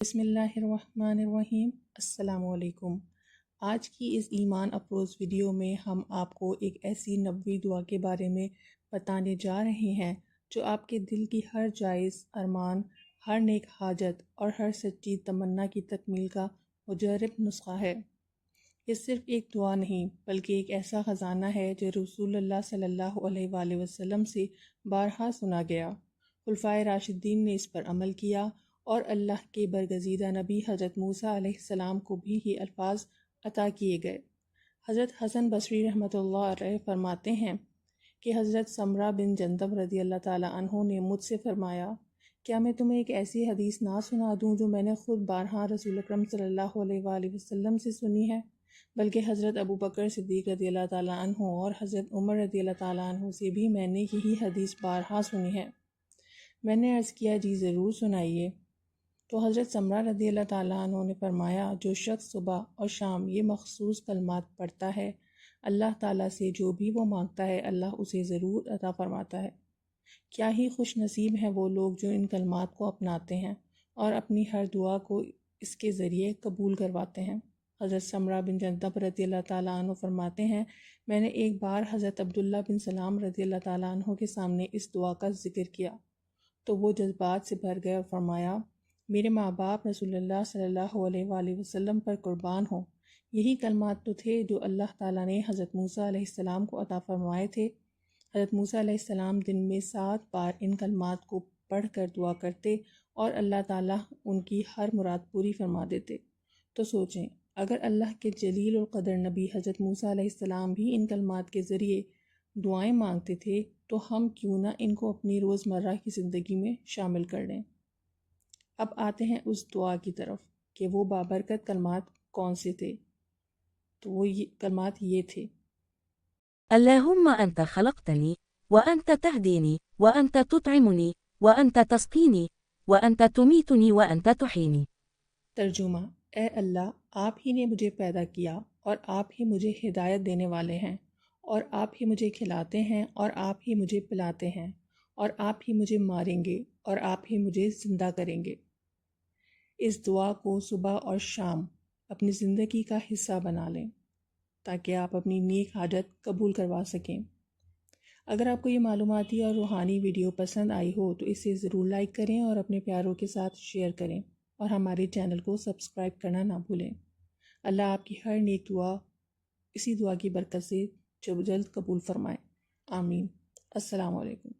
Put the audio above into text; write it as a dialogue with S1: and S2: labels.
S1: بسم اللہ الرحمن الرحیم۔ السلام علیکم۔ آج کی اس ایمان افروز ویڈیو میں ہم آپ کو ایک ایسی نبوی دعا کے بارے میں بتانے جا رہے ہیں جو آپ کے دل کی ہر جائز ارمان، ہر نیک حاجت اور ہر سچی تمنا کی تکمیل کا مجرب نسخہ ہے۔ یہ صرف ایک دعا نہیں بلکہ ایک ایسا خزانہ ہے جو رسول اللہ صلی اللہ علیہ وآلہ وسلم سے بارہا سنا گیا۔ خلفائے راشدین نے اس پر عمل کیا اور اللہ کے برگزیدہ نبی حضرت موسیٰ علیہ السلام کو بھی یہ الفاظ عطا کیے گئے۔ حضرت حسن بصری رحمۃ اللہ علیہ فرماتے ہیں کہ حضرت سمرہ بن جندب رضی اللہ تعالیٰ عنہ نے مجھ سے فرمایا، کیا میں تمہیں ایک ایسی حدیث نہ سنا دوں جو میں نے خود بارہا رسول اکرم صلی اللہ علیہ وآلہ وسلم سے سنی ہے، بلکہ حضرت ابو بکر صدیق رضی اللہ تعالیٰ عنہ اور حضرت عمر رضی اللہ تعالیٰ عنہ سے بھی میں نے یہی حدیث بارہا سنی ہے۔ میں نے عرض کیا، جی ضرور سنائیے۔ تو حضرت سمرہ رضی اللہ تعالیٰ عنہ نے فرمایا، جو شخص صبح اور شام یہ مخصوص کلمات پڑھتا ہے، اللہ تعالیٰ سے جو بھی وہ مانگتا ہے اللہ اسے ضرور عطا فرماتا ہے۔ کیا ہی خوش نصیب ہیں وہ لوگ جو ان کلمات کو اپناتے ہیں اور اپنی ہر دعا کو اس کے ذریعے قبول کرواتے ہیں۔ حضرت سمرہ بن جندب رضی اللہ تعالیٰ عنہ فرماتے ہیں، میں نے ایک بار حضرت عبداللہ بن سلام رضی اللہ تعالیٰ عنہ کے سامنے اس دعا کا ذکر کیا تو وہ جذبات سے بھر گئے اور فرمایا، میرے ماں باپ رسول اللہ صلی اللہ علیہ وآلہ وسلم پر قربان ہوں، یہی کلمات تو تھے جو اللہ تعالیٰ نے حضرت موسیٰ علیہ السلام کو عطا فرمائے تھے۔ حضرت موسیٰ علیہ السلام دن میں 7 بار ان کلمات کو پڑھ کر دعا کرتے اور اللہ تعالیٰ ان کی ہر مراد پوری فرما دیتے۔ تو سوچیں، اگر اللہ کے جلیل القدر نبی حضرت موسیٰ علیہ السلام بھی ان کلمات کے ذریعے دعائیں مانگتے تھے تو ہم کیوں نہ ان کو اپنی روزمرہ کی زندگی میں شامل کر لیں۔ اب آتے ہیں اس دعا کی طرف کہ وہ بابرکت کلمات کون سے تھے۔ تو وہ کلمات یہ تھے،
S2: اللهم أنت خلقتني وأنت تهديني وأنت تطعمني وأنت تسقيني وأنت تميتني وأنت تحييني۔
S1: ترجمہ، اے اللہ، آپ ہی نے مجھے پیدا کیا اور آپ ہی مجھے ہدایت دینے والے ہیں، اور آپ ہی مجھے کھلاتے ہیں اور آپ ہی مجھے پلاتے ہیں، اور آپ ہی مجھے ماریں گے اور آپ ہی مجھے زندہ کریں گے۔ اس دعا کو صبح اور شام اپنی زندگی کا حصہ بنا لیں تاکہ آپ اپنی نیک حاجت قبول کروا سکیں۔ اگر آپ کو یہ معلوماتی اور روحانی ویڈیو پسند آئی ہو تو اسے ضرور لائک کریں اور اپنے پیاروں کے ساتھ شیئر کریں، اور ہمارے چینل کو سبسکرائب کرنا نہ بھولیں۔ اللہ آپ کی ہر نیک دعا اسی دعا کی برکت سے جلد قبول فرمائے، آمین۔ السلام علیکم۔